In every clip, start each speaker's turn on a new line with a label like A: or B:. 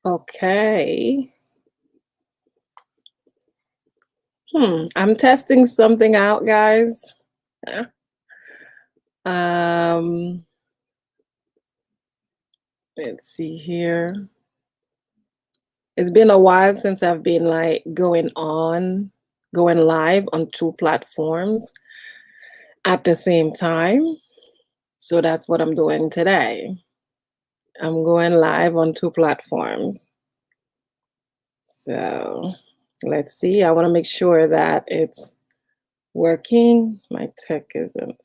A: Okay. I'm testing something out, guys. Uh, Um, let's see here. It's been a while since I've been like going live on two platforms at the same time. So that's what I'm doing today. I'm going live on two platforms. So let's see. I want to make sure that it's working. My tech isn't.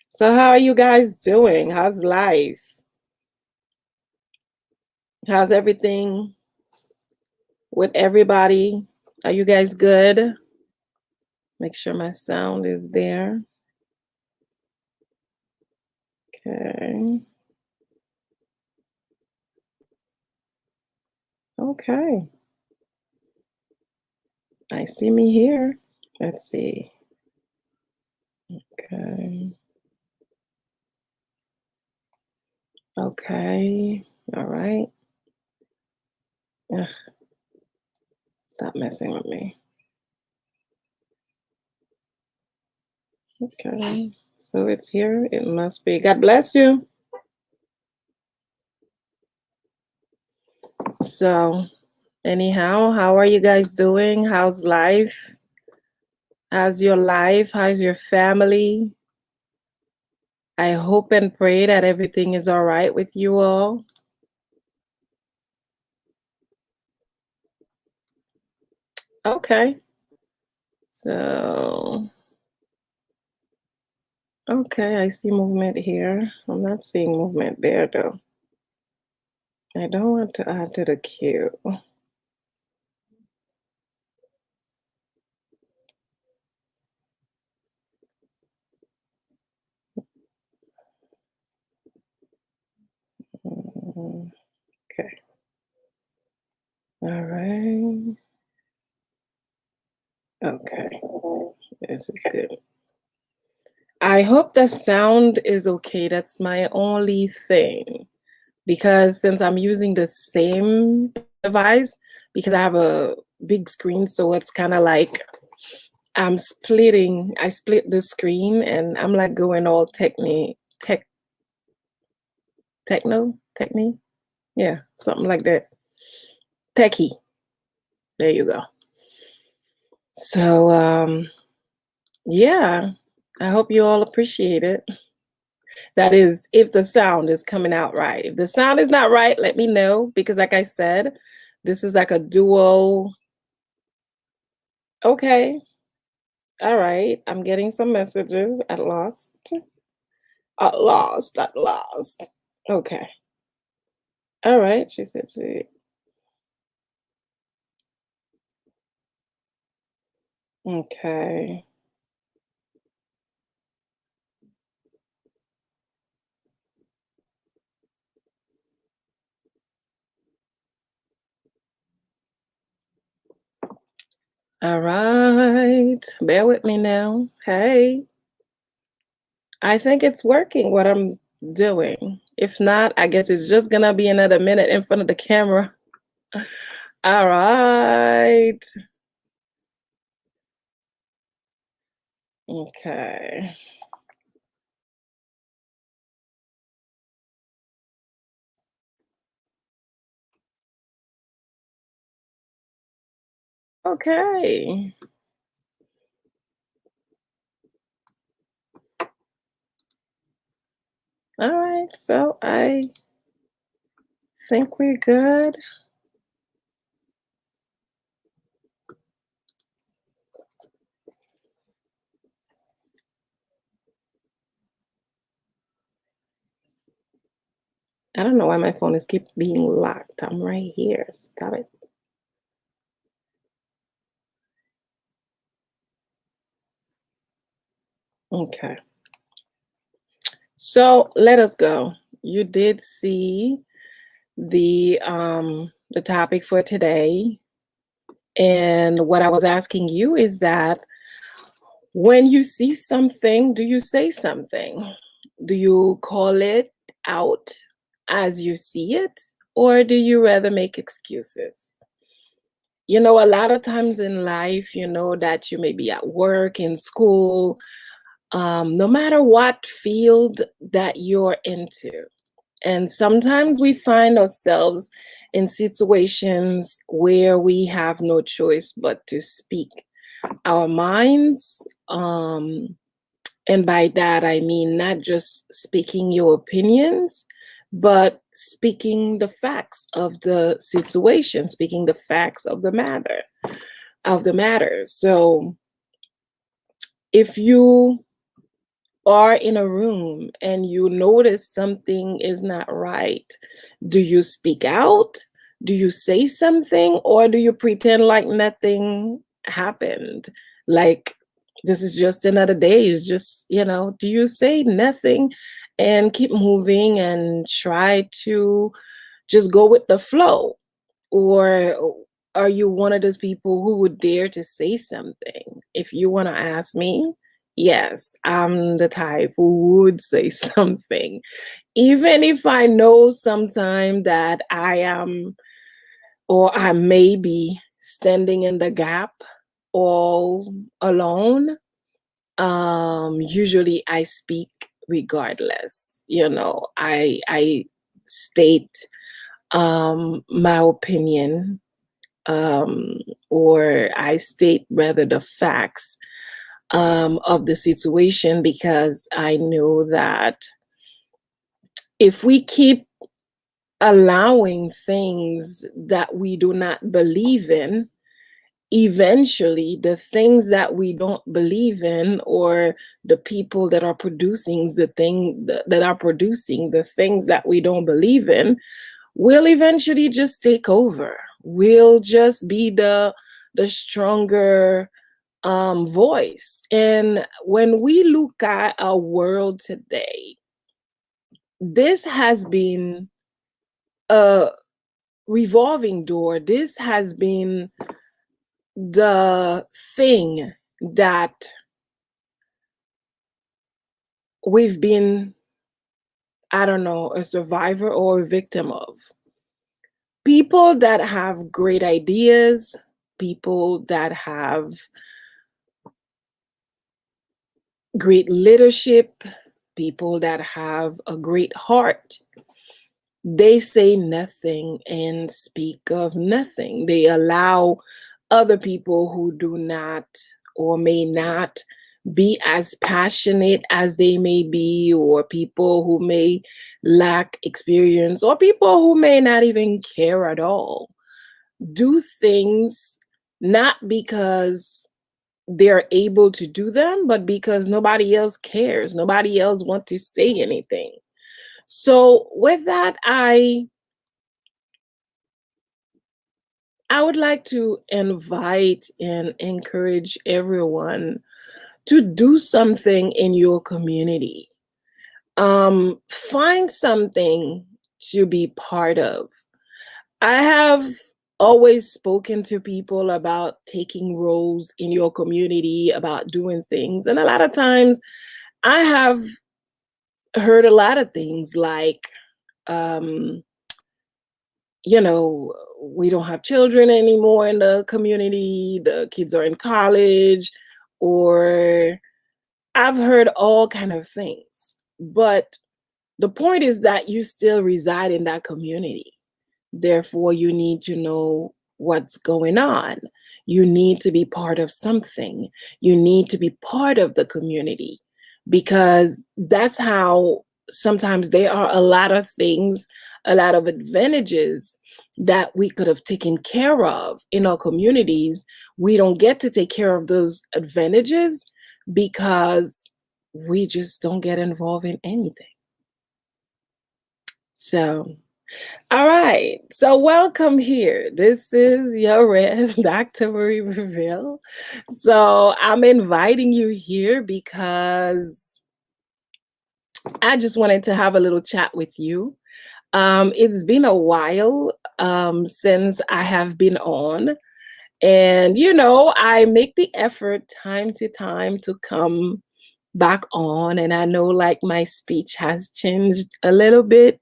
A: So how are you guys doing? How's life? How's everything with everybody? Are you guys good? Make sure my sound is there. Okay. Okay. I see me here. Let's see. Okay. Okay. All right. Ugh, stop messing with me. Okay. So it's here. It must be. God bless you. So, anyhow, how are you guys doing? How's life? How's your life? How's your family? I hope and pray that everything is all right with you all. Okay. So, okay, I see movement here. I'm not seeing movement there though. I don't want to add to the queue. Okay. All right. Okay. This is good. I hope the sound is okay. That's my only thing. Because since I'm using the same device, because I have a big screen, so it's kind of like I split the screen and I'm like going all techno, yeah, something like that. Techie. There you go. So yeah, I hope you all appreciate it. That is, if the sound is coming out right. If the sound is not right, let me know because like I said, this is like a duo. Okay. All right. I'm getting some messages at last. At last. Okay. All right. She said she. Okay. All right. Bear with me now. Hey, I think it's working what I'm doing. If not, I guess it's just gonna be another minute in front of the camera. All right. Okay. Okay. All right. So I think we're good. I don't know why my phone is keep being locked. I'm right here. Stop it. Okay. So let us go. You did see the topic for today. And what I was asking you is that when you see something, do you say something? Do you call it out? as you see it, or do you rather make excuses? You know, a lot of times in life, you know, that you may be at work, in school, no matter what field that you're into. And sometimes we find ourselves in situations where we have no choice but to speak our minds. And by that, I mean not just speaking your opinions, but speaking the facts of the situation, speaking the facts of the matter. So if you are in a room and you notice something is not right, do you speak out? Do you say something? Or do you pretend like nothing happened? Like this is just another day. It's just, you know, do you say nothing and keep moving and try to just go with the flow? Or are you one of those people who would dare to say something? If you want to ask me, yes, I'm the type who would say something. Even if I know sometime that I am or I may be standing in the gap all alone, usually I speak regardless. You know, I state my opinion, um, or I state rather the facts of the situation, because I know that if we keep allowing things that we do not believe in, eventually the things that we don't believe in, or the people that are producing that are producing the things that we don't believe in, will eventually just take over. We'll just be the stronger voice. And when we look at our world today, this has been a revolving door. This has been the thing that we've been, I don't know, a survivor or a victim of. People that have great ideas, people that have great leadership, people that have a great heart, they say nothing and speak of nothing. They allow other people who do not or may not be as passionate as they may be, or people who may lack experience, or people who may not even care at all, do things not because they're able to do them, but because nobody else cares. Nobody else wants to say anything. So with that, I would like to invite and encourage everyone to do something in your community. Find something to be part of. I have always spoken to people about taking roles in your community, about doing things. And a lot of times I have heard a lot of things like, um, you know, we don't have children anymore in the community, the kids are in college, or I've heard all kind of things. But the point is that you still reside in that community. Therefore, you need to know what's going on. You need to be part of something. You need to be part of the community, because that's how sometimes there are a lot of things, a lot of advantages that we could have taken care of in our communities. We don't get to take care of those advantages because we just don't get involved in anything. So, all right. So welcome here. This is your Rev, Dr. Marie Reville. So I'm inviting you here because I just wanted to have a little chat with you. It's been a while since I have been on. And, you know, I make the effort time to time to come back on. And I know like my speech has changed a little bit.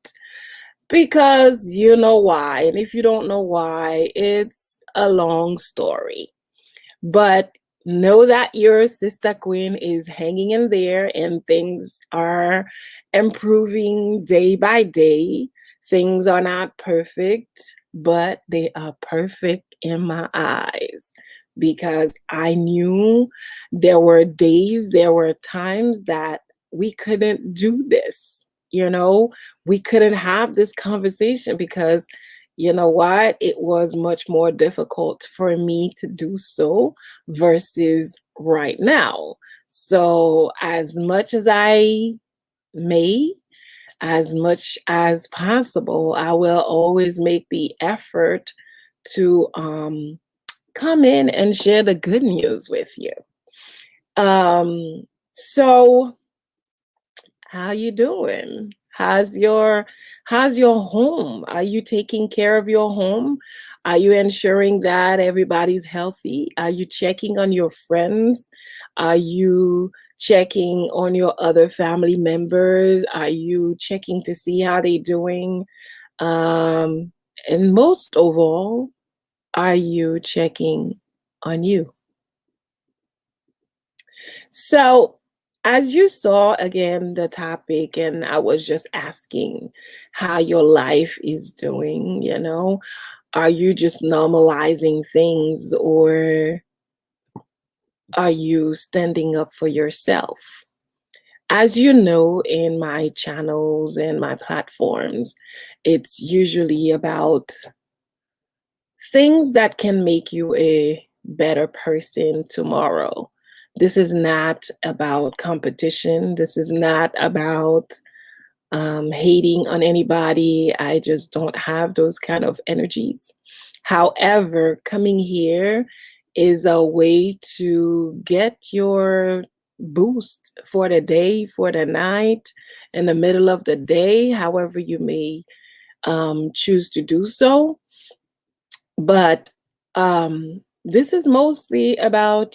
A: Because you know why. And if you don't know why, it's a long story. But know that your sister queen is hanging in there and things are improving day by day. Things are not perfect, but they are perfect in my eyes because I knew there were days, there were times that we couldn't do this. You know, we couldn't have this conversation because you know what? It was much more difficult for me to do so versus right now. So, as much as I may, as much as possible, I will always make the effort to come in and share the good news with you. So how you doing? How's your home? Are you taking care of your home? Are you ensuring that everybody's healthy? Are you checking on your friends? Are you checking on your other family members? Are you checking to see how they're doing? Um, and most of all, are you checking on you? So, as you saw again the topic, and I was just asking how your life is doing, are you just normalizing things or are you standing up for yourself? As you know, in my channels and my platforms, it's usually about things that can make you a better person tomorrow. This is not about competition. This is not about hating on anybody. I just don't have those kind of energies. However, coming here is a way to get your boost for the day, for the night, in the middle of the day, however you may choose to do so. But this is mostly about,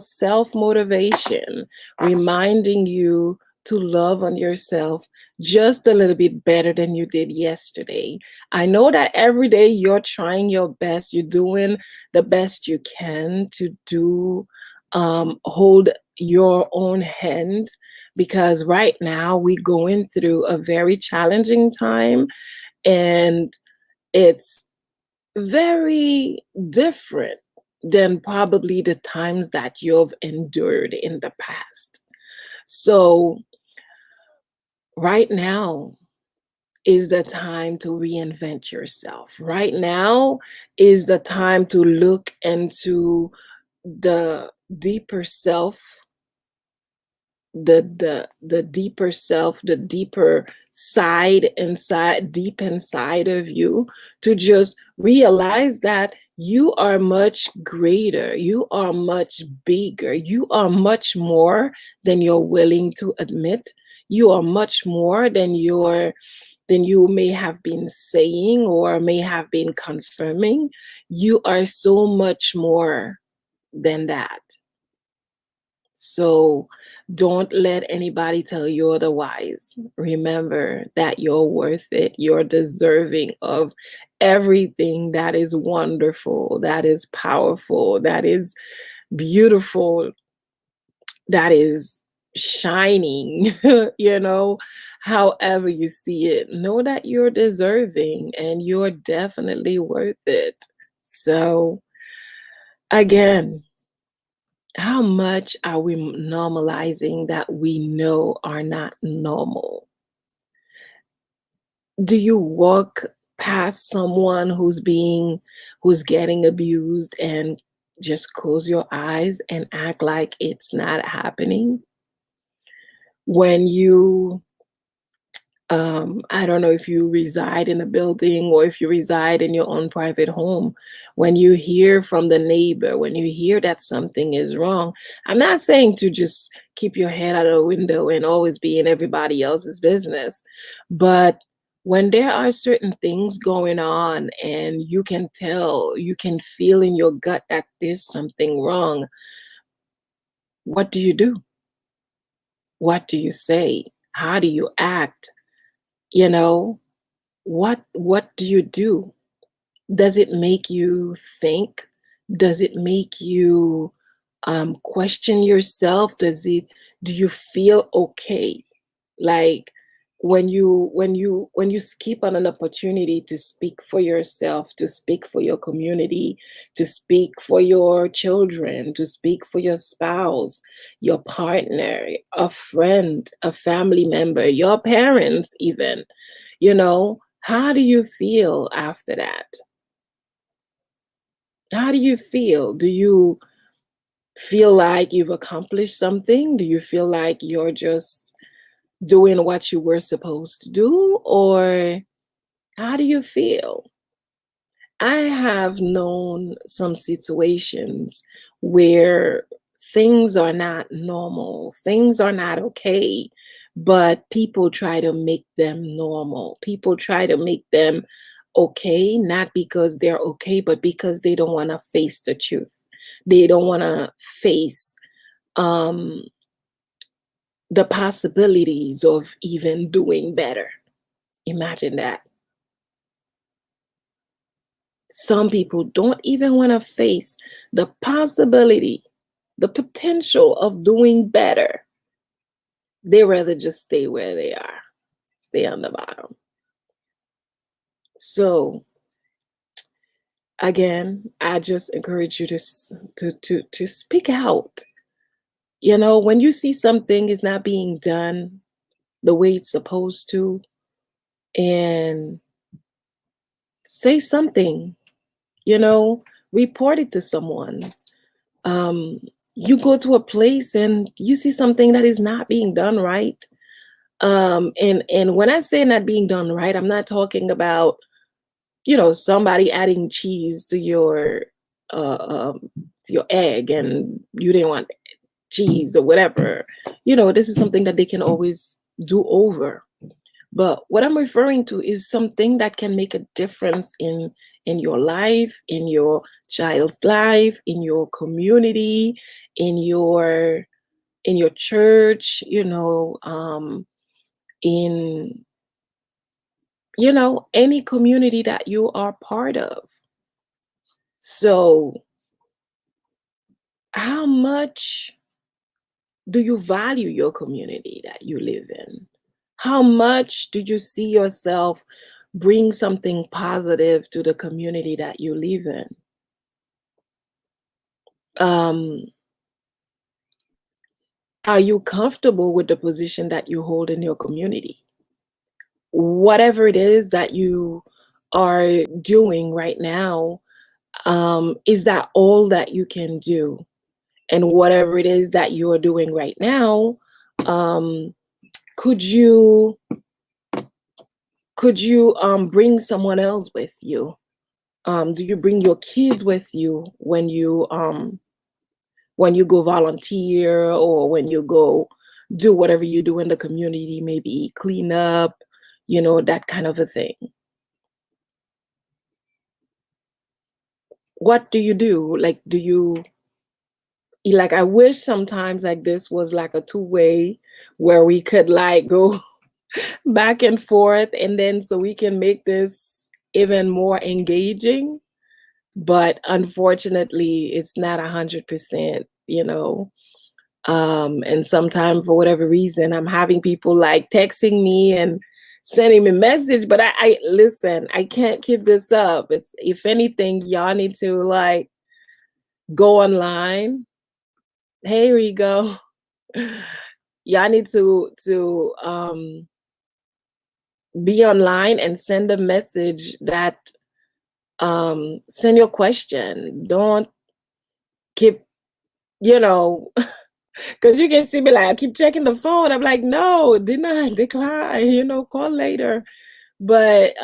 A: self motivation, reminding you to love on yourself just a little bit better than you did yesterday. I know that every day you're trying your best, you're doing the best you can to hold your own hand because right now we're going through a very challenging time and it's very different than probably the times that you've endured in the past. So, right now is the time to reinvent yourself. Right now is the time to look into the deeper self, the deeper self, the deeper side inside, deep inside of you, to just realize that you are much greater, you are much bigger, you are much more than you're willing to admit. You are much more than you may have been saying or may have been confirming. You are so much more than that. So don't let anybody tell you otherwise. Remember that you're worth it. You're deserving of everything that is wonderful, that is powerful, that is beautiful, that is shining, however you see it. Know that you're deserving and you're definitely worth it. So, again, how much are we normalizing that we know are not normal? Do you walk past someone who's getting abused and just close your eyes and act like it's not happening? When you I don't know if you reside in a building or if you reside in your own private home. When you hear from the neighbor, when you hear that something is wrong, I'm not saying to just keep your head out of the window and always be in everybody else's business, but when there are certain things going on and you can tell, you can feel in your gut that there's something wrong, what do you do? What do you say? How do you act? You know, what do you do? Does it make you think? Does it make you question yourself? Do you feel okay? Like when you skip on an opportunity to speak for yourself, to speak for your community, to speak for your children, to speak for your spouse, your partner, a friend, a family member, your parents even, how do you feel after that? How do you feel? Do you feel like you've accomplished something? Do you feel like you're just doing what you were supposed to do? Or how do you feel? I have known some situations where things are not normal, things are not okay, but people try to make them normal. People try to make them okay, not because they're okay, but because they don't want to face the truth. They don't want to face um, the possibilities of even doing better. Imagine that. Some people don't even want to face the possibility, the potential of doing better. They rather just stay where they are, stay on the bottom. So again, I just encourage you to speak out. When you see something is not being done the way it's supposed to, and say something, you know, report it to someone. Um, you go to a place and you see something that is not being done right. And when I say not being done right, I'm not talking about, somebody adding cheese uh, um, to your egg and you didn't want cheese or whatever. This is something that they can always do over. But what I'm referring to is something that can make a difference in your life, in your child's life, in your community, in your church, in any community that you are part of. So, how much do you value your community that you live in? How much do you see yourself bring something positive to the community that you live in? Um, are you comfortable with the position that you hold in your community? Whatever it is that you are doing right now, is that all that you can do? And whatever it is that you are doing right now, um, could you bring someone else with you? Do you bring your kids with you when you go volunteer, or when you go do whatever you do in the community, maybe clean up, that kind of a thing? What do you do? Like, I wish sometimes like this was like a two-way, where we could like go back and forth, and then so we can make this even more engaging. But unfortunately, it's not 100%, and sometimes for whatever reason, I'm having people like texting me and sending me message, but I listen, I can't keep this up. It's, if anything, y'all need to like go online. Hey, here you go. Y'all need to be online and send a message that send your question. Don't keep, you know, because you can see me like I keep checking the phone. I'm like, no, did not decline, call later. But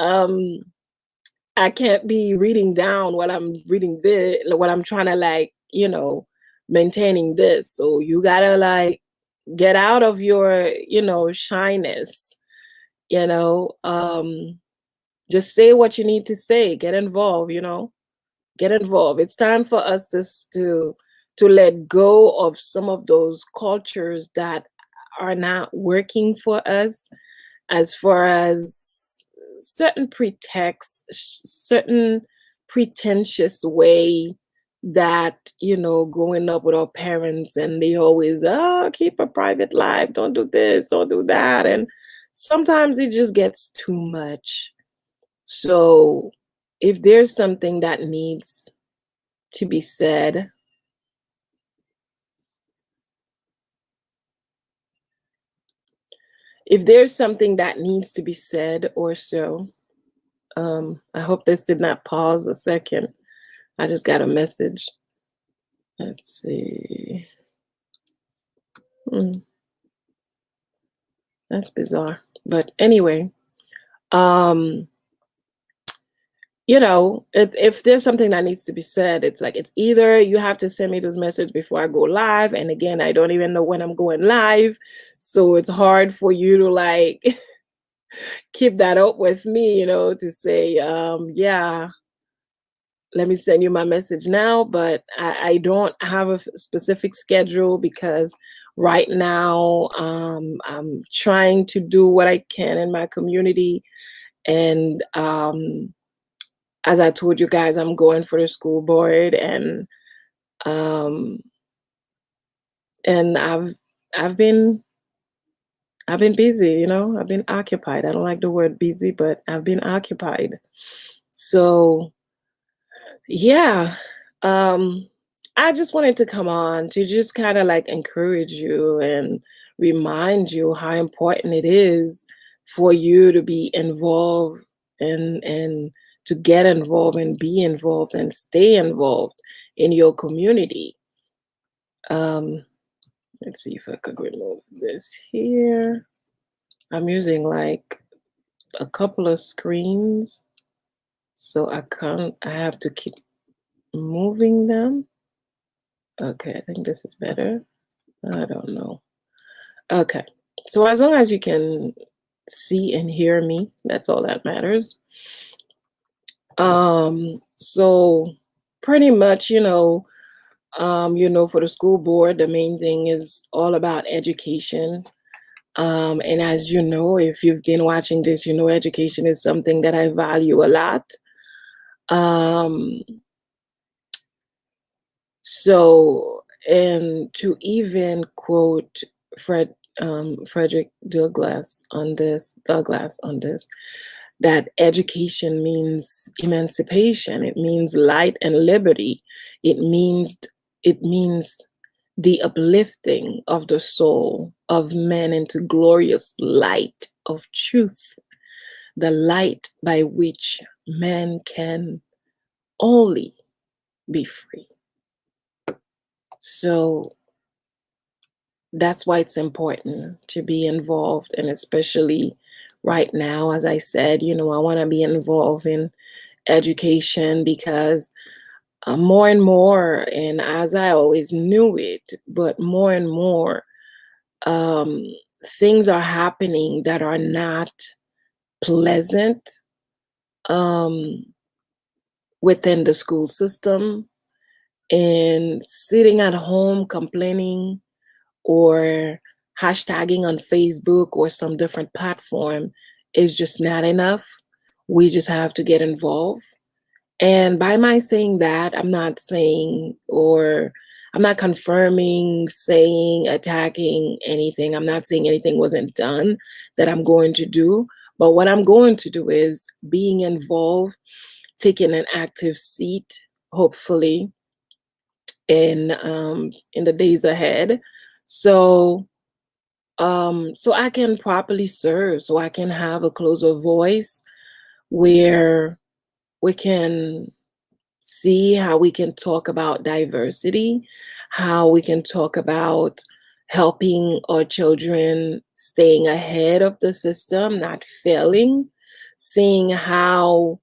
A: I can't be reading down while I'm reading this, what I'm trying to like, maintaining this. So you gotta like get out of your, shyness, you know. Just say what you need to say, get involved, get involved. It's time for us to let go of some of those cultures that are not working for us, as far as certain pretext, certain pretentious way that, growing up with our parents, and they always, oh, keep a private life, don't do this, don't do that. And sometimes it just gets too much. So if there's something that needs to be said, if there's something that needs to be said or so, I hope this did not pause a second. I just got a message. Let's see. Hmm, that's bizarre. But anyway, um, if there's something that needs to be said, it's like it's either you have to send me this message before I go live. And again, I don't even know when I'm going live. So it's hard for you to like keep that up with me, to say, yeah, let me send you my message now. But I don't have a specific schedule because right now I'm trying to do what I can in my community. And as I told you guys, I'm going for the school board, um, and I've been busy, I've been occupied. I don't like the word busy, but I've been occupied. So yeah, um, I just wanted to come on to just kind of like encourage you and remind you how important it is for you to be involved and to get involved and be involved and stay involved in your community. Um, let's see if I could remove this here. I'm using like a couple of screens, so I have to keep moving them. Okay, I think this is better. I don't know. Okay. So as long as you can see and hear me, that's all that matters. So pretty much, for the school board, the main thing is all about education. And as you know, if you've been watching this, education is something that I value a lot. Um, So, and to even quote Frederick Douglass on this, that education means emancipation. It means light and liberty. It means it means the uplifting of the soul of men into glorious light of truth, the light by which men can only be free. So that's why it's important to be involved. And especially right now, as I said, I want to be involved in education because more and more, and as I always knew it, but more and more, um, things are happening that are not pleasant um, within the school system. And sitting at home complaining or hashtagging on Facebook or some different platform is just not enough. We just have to get involved. And by my saying that, I'm not saying or I'm not confirming, saying, attacking anything. I'm not saying anything wasn't done that I'm going to do. But what I'm going to do is being involved, taking an active seat, hopefully, in the days ahead. So so I can properly serve, so I can have a closer voice where we can see how we can talk about diversity, how we can talk about helping our children staying ahead of the system, not failing, seeing how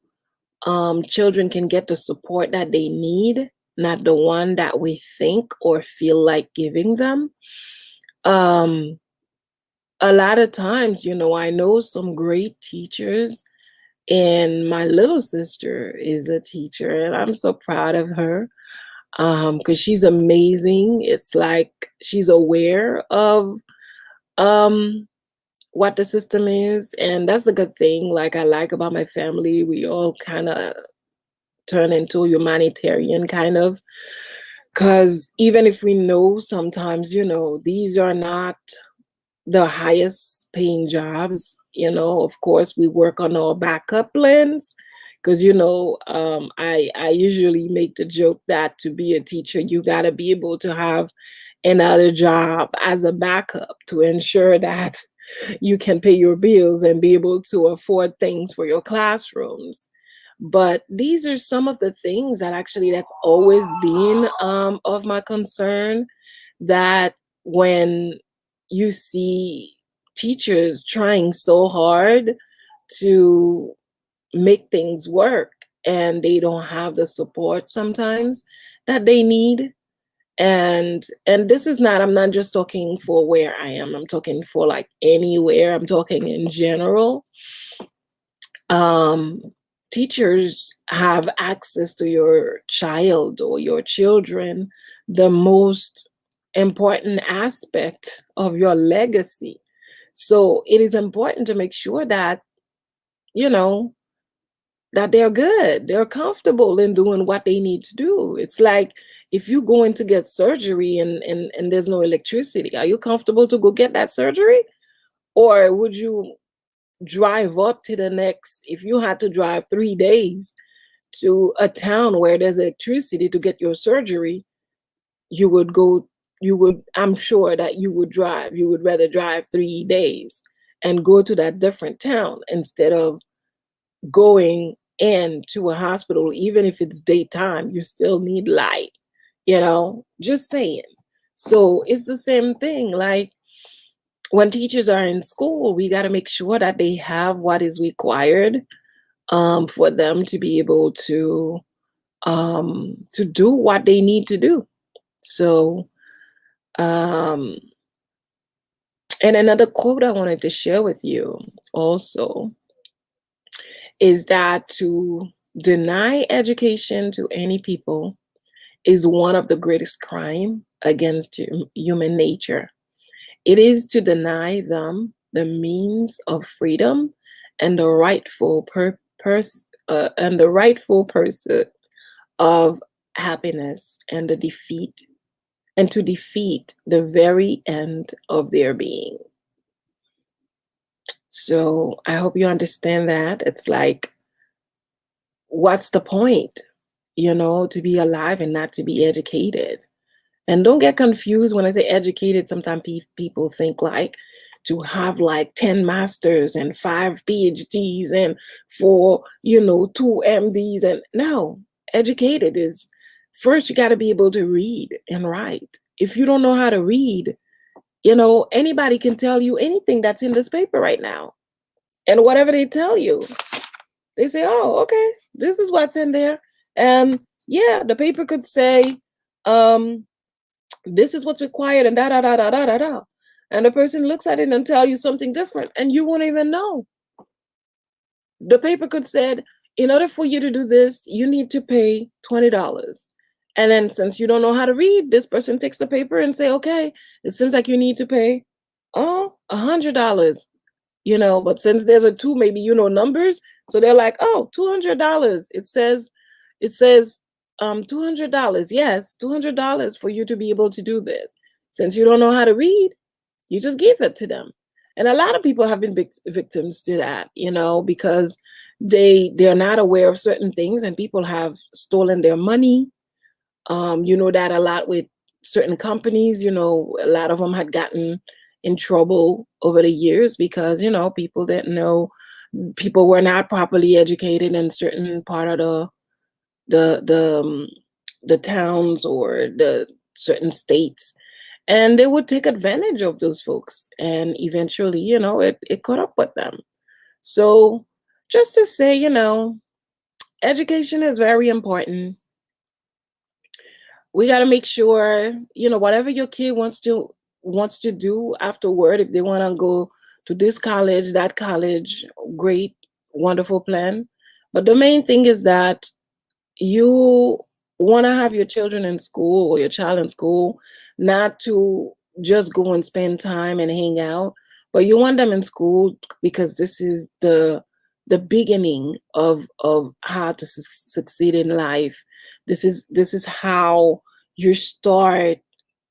A: children can get the support that they need, not the one that we think or feel like giving them. Um, a lot of times, I know some great teachers, and my little sister is a teacher, and I'm so proud of her because she's amazing. It's like she's aware of um, what the system is, and that's a good thing. Like I like about my family, we all kind of turn into humanitarian kind of, because even if we know sometimes, these are not the highest paying jobs, of course we work on our backup plans, because I usually make the joke that to be a teacher you got to be able to have another job as a backup to ensure that you can pay your bills and be able to afford things for your classrooms. But these are some of the things that actually that's always been of my concern, that when you see teachers trying so hard to make things work and they don't have the support sometimes that they need. And this is not, I'm not just talking for where I am, I'm talking for like anywhere, I'm talking in general. um Teachers have access to your child or your children, the most important aspect of your legacy. So it is important to make sure that you know that they're good, they're comfortable in doing what they need to do. It's like if you go in to get surgery and there's no electricity, are you comfortable to go get that surgery? Or would you drive up to the next, if you had to drive 3 days to a town where there's electricity to get your surgery, you would go, I'm sure that you would rather drive 3 days and go to that different town instead of going into a hospital. Even if it's daytime, you still need light, just saying. So it's the same thing. Like when teachers are in school, we got to make sure that they have what is required for them to be able to do what they need to do. So, um, and another quote I wanted to share with you also is that to deny education to any people is one of the greatest crime against human nature. It is to deny them the means of freedom and the rightful pursuit of happiness, and to defeat the very end of their being. So I hope you understand that. It's like, what's the point, to be alive and not to be educated? And don't get confused when I say educated. Sometimes people think like to have like 10 masters and 5 PhDs and for, 2 MDs. And no, educated is first, you got to be able to read and write. If you don't know how to read, anybody can tell you anything that's in this paper right now. And whatever they tell you, they say, oh, okay, this is what's in there. And yeah, the paper could say, this is what's required and da da da da da da da. And the person looks at it and tell you something different and you won't even know. The paper could said, in order for you to do this, you need to pay $20. And then since you don't know how to read, this person takes the paper and say, okay, it seems like you need to pay $100. But since there's a two, maybe numbers, so they're like, oh, $200. It says $200. Yes, $200 for you to be able to do this. Since you don't know how to read, you just give it to them. And a lot of people have been victims to that, because they're not aware of certain things and people have stolen their money. You know that a lot with certain companies, a lot of them had gotten in trouble over the years because, people didn't know, people were not properly educated in certain part of the the um, the towns or the certain states, and they would take advantage of those folks, and eventually, it caught up with them. So just to say, education is very important. We got to make sure, whatever your kid wants to do afterward, if they want to go to this college, that college, great, wonderful plan. But the main thing is that you want to have your children in school or your child in school, not to just go and spend time and hang out, But you want them in school because this is the beginning of how to succeed in life. This is how you start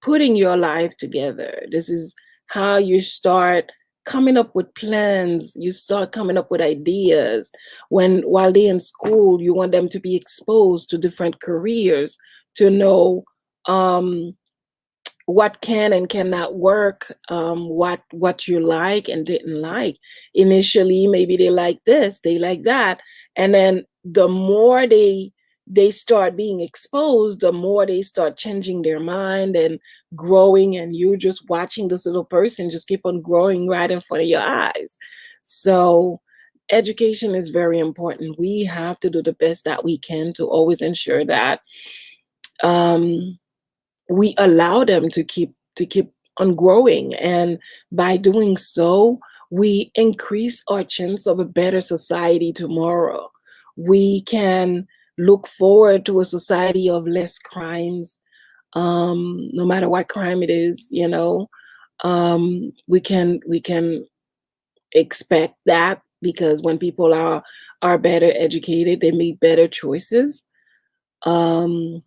A: putting your life together. This is how you start coming up with plans. You start coming up with ideas. When while they're in school, you want them to be exposed to different careers, to know um what can and cannot work, what you like and didn't like. Initially, maybe they like this, they like that, and then the more they start being exposed, the more they start changing their mind and growing, and you just watching this little person just keep on growing right in front of your eyes. So education is very important. We have to do the best that we can to always ensure that um we allow them to keep on growing, and by doing so we increase our chance of a better society tomorrow. We can look forward to a society of less crimes, no matter what crime it is, we can expect that, because when people are better educated, they make better choices. um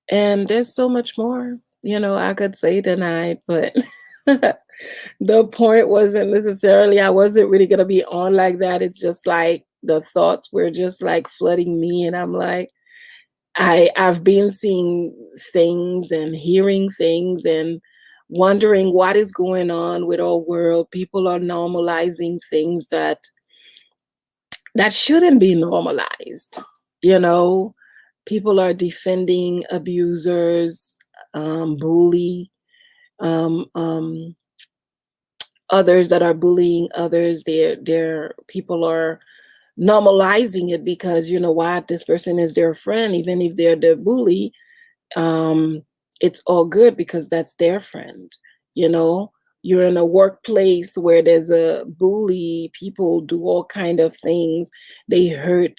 A: And there's so much more, I could say tonight, but the point wasn't necessarily, I wasn't really gonna be on like that. It's just like the thoughts were just like flooding me, and I'm like, I've been seeing things and hearing things and wondering what is going on with our world. People are normalizing things that shouldn't be normalized. You know, people are defending abusers, bully, um, um, others that are bullying others. They're people are normalizing it because, you know what, this person is their friend, even if they're the bully. um, it's all good because that's their friend. You know, you're in a workplace where there's a bully, people do all kind of things. They hurt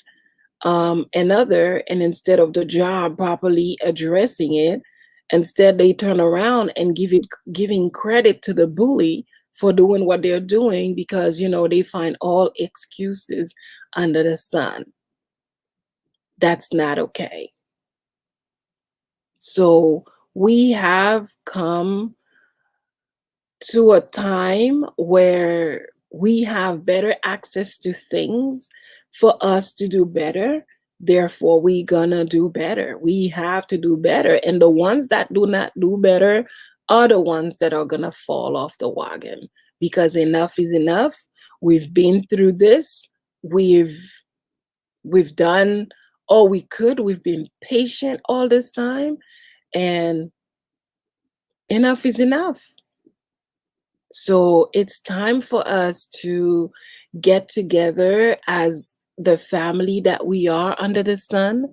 A: another, and instead of the job properly addressing it, instead they turn around and giving credit to the bully for doing what they're doing, because they find all excuses under the sun. That's not okay. So we have come to a time where we have better access to things for us to do better. Therefore, we gonna do better. We have to do better. And the ones that do not do better are the ones that are gonna fall off the wagon, because enough is enough. We've been through this. We've done all we could. We've been patient all this time, and enough is enough. So it's time for us to get together as the family that we are under the sun,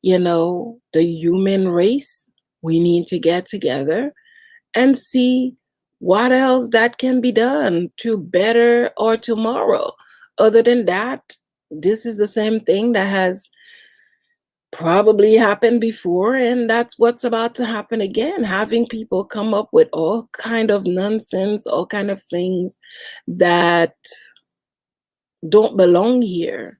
A: the human race. We need to get together and see what else that can be done to better our tomorrow. Other than that, this is the same thing that has probably happened before, and that's what's about to happen again. Having people come up with all kind of nonsense, all kind of things that don't belong here.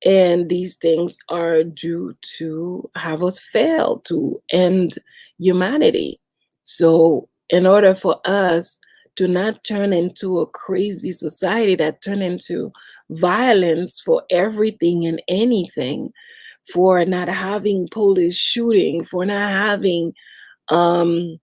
A: And these things are due to have us fail to end humanity. So in order for us to not turn into a crazy society that turn into violence for everything and anything, for not having police shooting, for not having um,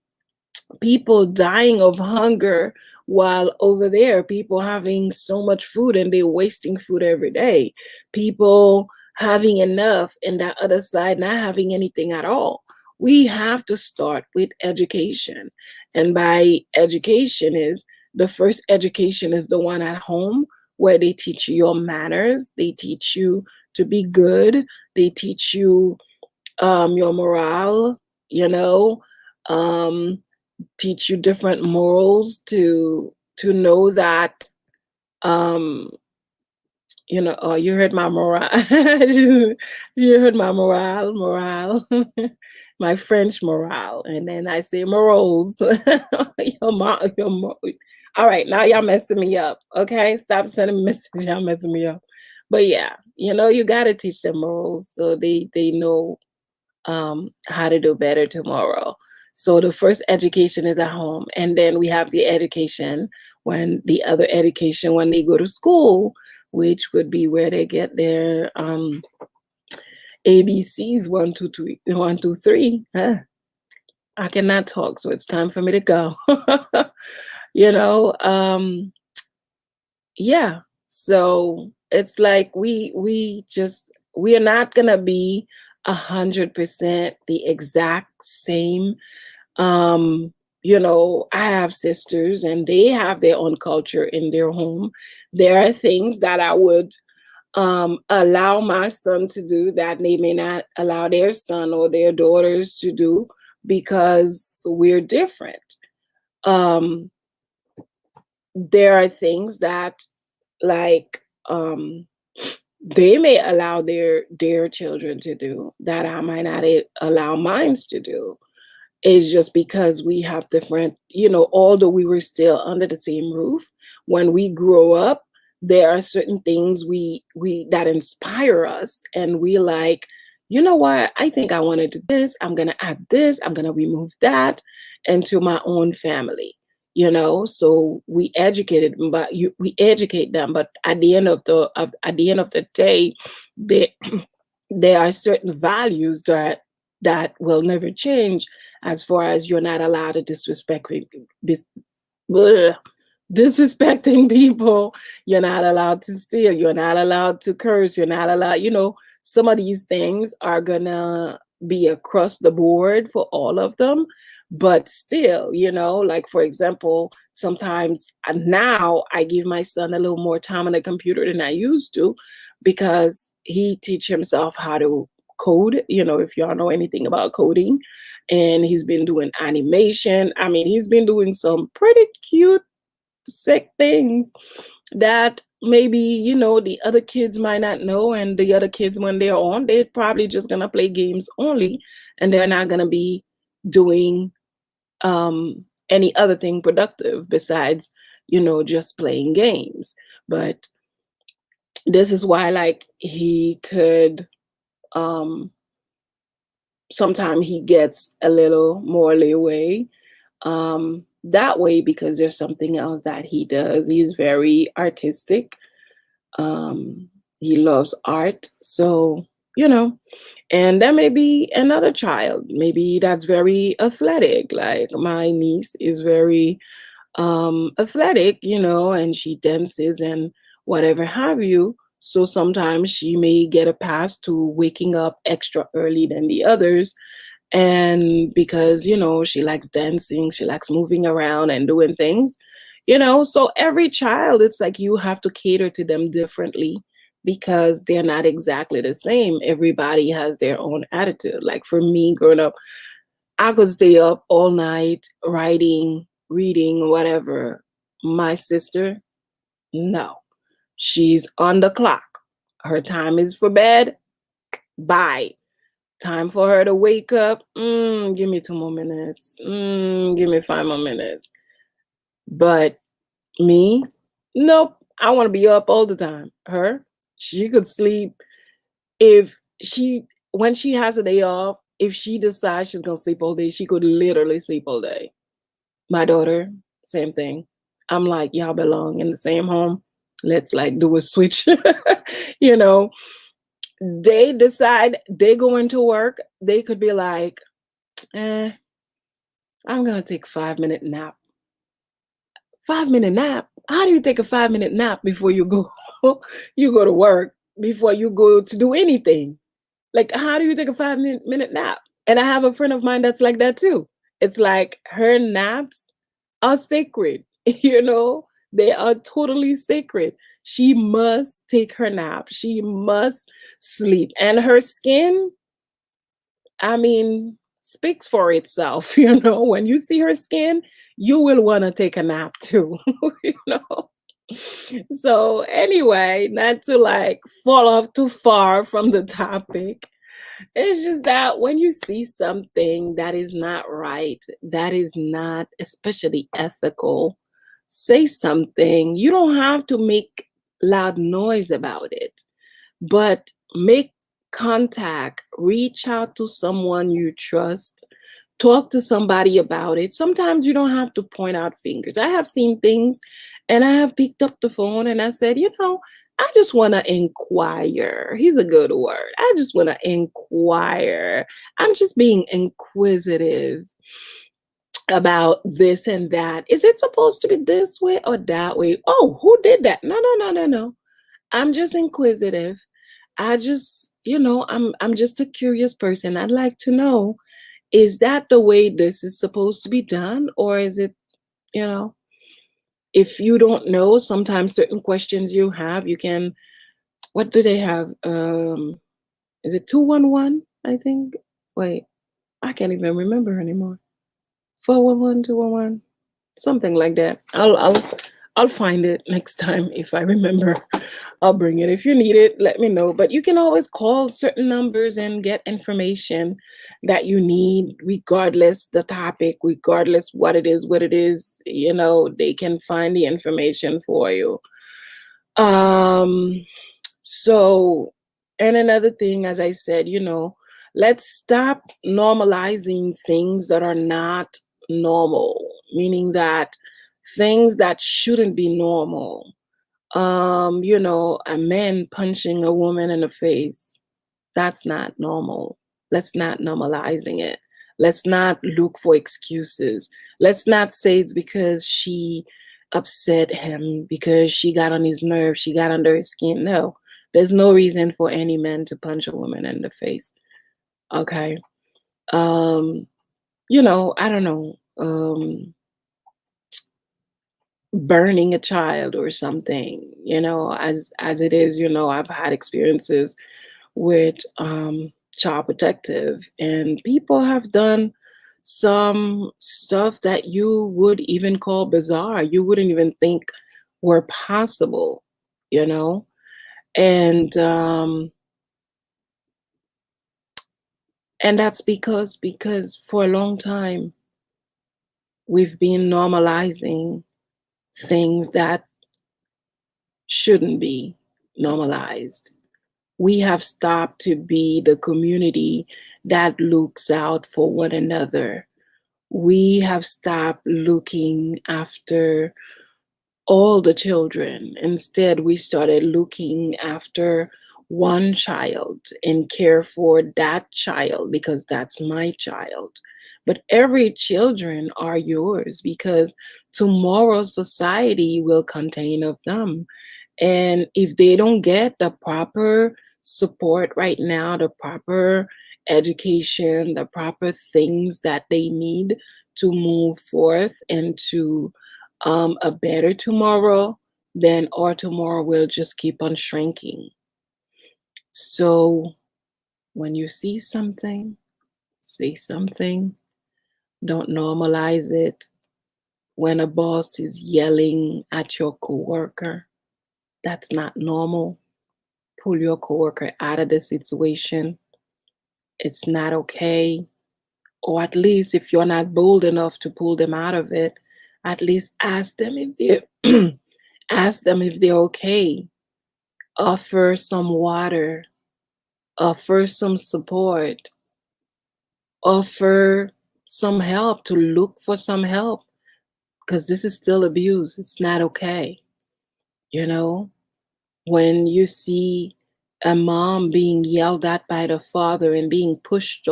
A: people dying of hunger, while over there people having so much food and they're wasting food every day, people having enough and that other side not having anything at all. We have to start with education, and by education is the first education is the one at home, where they teach you your manners, they teach you to be good, they teach you your morale, you know um teach you different morals to know that um oh, you heard my morale. You heard my morale, my French morale. And then I say morals. All right, now y'all messing me up. Okay, stop sending messages. Y'all messing me up. But yeah, you got to teach them morals so they know how to do better tomorrow. So the first education is at home, and then we have the education the other education when they go to school, which would be where they get their ABCs 1, 2, 3, 1, 2, 3. Huh? I cannot talk, so it's time for me to go. you know, um, yeah. So it's like we are not gonna be 100% the exact same. I have sisters and they have their own culture in their home. There are things that I would allow my son to do that they may not allow their son or their daughters to do because we're different. Um, there are things that, like, they may allow their children to do that I might not allow mine to do. Is just because we have different, although we were still under the same roof, when we grow up, there are certain things we that inspire us, and we like, you know what, I think I want to do this, I'm gonna add this, I'm gonna remove that into my own family. So we educate them, but at the end of the day, they there are certain values that will never change, as far as you're not allowed to dis- bleh, disrespecting people. You're not allowed to steal. You're not allowed to curse. You're not allowed, some of these things are gonna be across the board for all of them. But still, like, for example, sometimes now I give my son a little more time on the computer than I used to, because he teach himself how to code, if y'all know anything about coding. And he's been doing animation. I mean, he's been doing some pretty cute, sick things that maybe, the other kids might not know. And the other kids, when they're on, they're probably just gonna play games only, and they're not gonna be doing any other thing productive besides, just playing games. But this is why, like, he could sometimes he gets a little more leeway that way, because there's something else that he does. He's very artistic. um he loves art. So, you know and there may be another child, maybe that's very athletic. Like, my niece is very athletic, and she dances and whatever have you. So sometimes she may get a pass to waking up extra early than the others. And because, she likes dancing, she likes moving around and doing things. So every child, it's like you have to cater to them differently, because they're not exactly the same. Everybody has their own attitude. Like, for me, growing up, I could stay up all night writing, reading, whatever. My sister, no. She's on the clock. Her time is for bed. Bye. Time for her to wake up. Give me 2 more minutes. Give me 5 more minutes. But me, nope. I want to be up all the time. Her, she could sleep if she when she has a day off. If she decides she's gonna sleep all day, she could literally sleep all day. My daughter, same thing. I'm like, y'all belong in the same home. Let's, like, do a switch. you know, they decide they go into work. They could be like, I'm gonna take 5 minute nap. 5 minute nap. How do you take a 5 minute nap before you go you go to work, before you go to do anything? Like, how do you take a 5 minute nap? And I have a friend of mine that's like that too. It's like her naps are sacred, they are totally sacred. She must take her nap. She must sleep. And her skin, I mean, speaks for itself. When you see her skin, you will want to take a nap too. you know. So anyway, not to like fall off too far from the topic. It's just that when you see something that is not right, that is not especially ethical, say something. You don't have to make loud noise about it, but make contact, reach out to someone you trust, talk to somebody about it. Sometimes you don't have to point out fingers. I have seen things and I have picked up the phone and I said, I just want to inquire. He's a good word. I just want to inquire. I'm just being inquisitive about this and that. Is it supposed to be this way or that way? Oh, who did that? No, no, no, no, no. I'm just inquisitive. I just, I'm just a curious person. I'd like to know, is that the way this is supposed to be done? Or is it, you know, if you don't know, sometimes certain questions you have, you can, what do they have? Is it 211? I think. Wait, I can't even remember anymore. 411, 211, something like that. I'll find it next time if I remember. I'll bring it. If you need it, let me know. But you can always call certain numbers and get information that you need, regardless the topic, regardless what it is, they can find the information for you. Um so, and another thing, as I said, let's stop normalizing things that are not normal, meaning that things that shouldn't be normal. A man punching a woman in the face, that's not normal. Let's not normalizing it. Let's not look for excuses. Let's not say it's because she upset him, because she got on his nerves, she got under his skin. No, there's no reason for any man to punch a woman in the face. Okay. Um, I don't know. Burning a child or something, as it is, I've had experiences with child protective, and people have done some stuff that you would even call bizarre, you wouldn't even think were possible, you know and and that's because for a long time we've been normalizing things that shouldn't be normalized. We have stopped to be the community that looks out for one another. We have stopped looking after all the children. Instead, we started looking after one child and care for that child because that's my child. But every children are yours because tomorrow's society will contain of them. And if they don't get the proper support right now, the proper education, the proper things that they need to move forth into a better tomorrow, then our tomorrow will just keep on shrinking. So when you see something, say something. Don't normalize it. When a boss is yelling at your coworker, that's not normal. Pull your coworker out of the situation. It's not okay. Or at least if you're not bold enough to pull them out of it, at least ask them if they ask them if they're okay. Offer some water, offer some support, offer some help, to look for some help, because this is still abuse. It's not okay. You know, when you see a mom being yelled at by the father and being pushed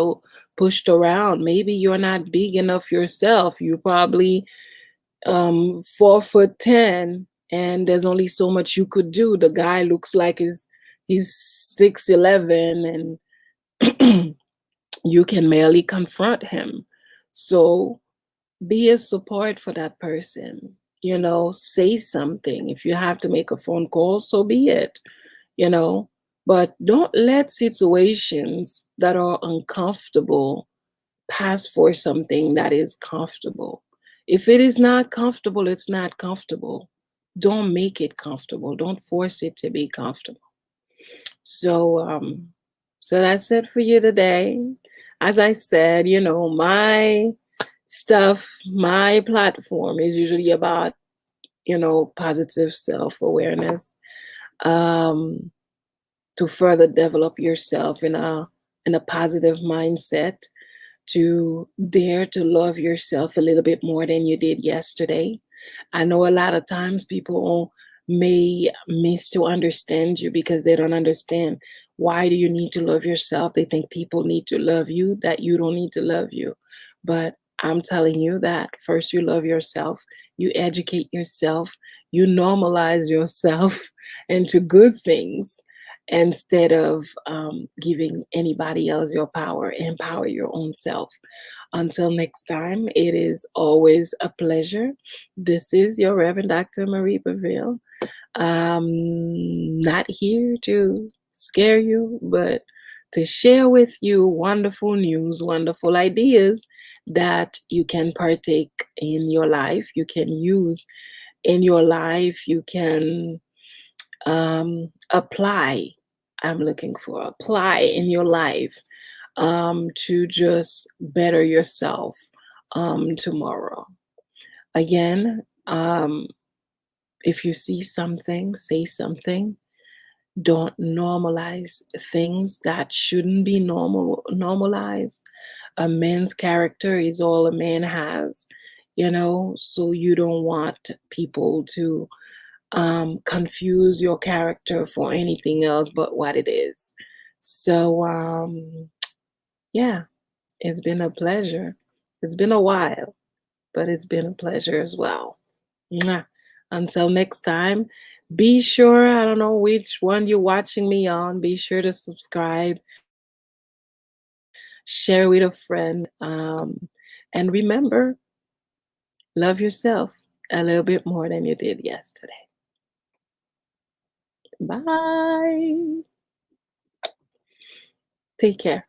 A: around, maybe you're not big enough yourself. You probably 4'10", and there's only so much you could do. The guy looks like he's 6'11", and you can merely confront him. So be a support for that person. Say something. If you have to make a phone call, so be it. you know but don't let situations that are uncomfortable pass for something that is comfortable. If it is not comfortable, it's not comfortable. don't make it comfortable. Don't force it to be comfortable. So, so that's it for you today. As I said, my stuff, my platform is usually about, positive self-awareness, um, to further develop yourself in a positive mindset, to dare to love yourself a little bit more than you did yesterday. I know a lot of times people may miss to understand you because they don't understand, why do you need to love yourself? They think people need to love you, that you don't need to love you. But I'm telling you that first you love yourself, you educate yourself, you normalize yourself into good things instead of giving anybody else your power. Empower your own self. Until next time, it is always a pleasure. This is your Reverend Dr. Marie Beville. Not here to scare you, but to share with you wonderful news, wonderful ideas that you can partake in your life, you can use in your life, you can apply. I'm looking for apply in your life, to just better yourself tomorrow. Again, if you see something, say something. Don't normalize things that shouldn't be normalized. A man's character is all a man has, so you don't want people to confuse your character for anything else but what it is. So, yeah, it's been a pleasure. It's been a while, but it's been a pleasure as well. Mwah. Until next time, be sure, I don't know which one you're watching me on, be sure to subscribe, share with a friend, and remember, love yourself a little bit more than you did yesterday. Bye. Take care.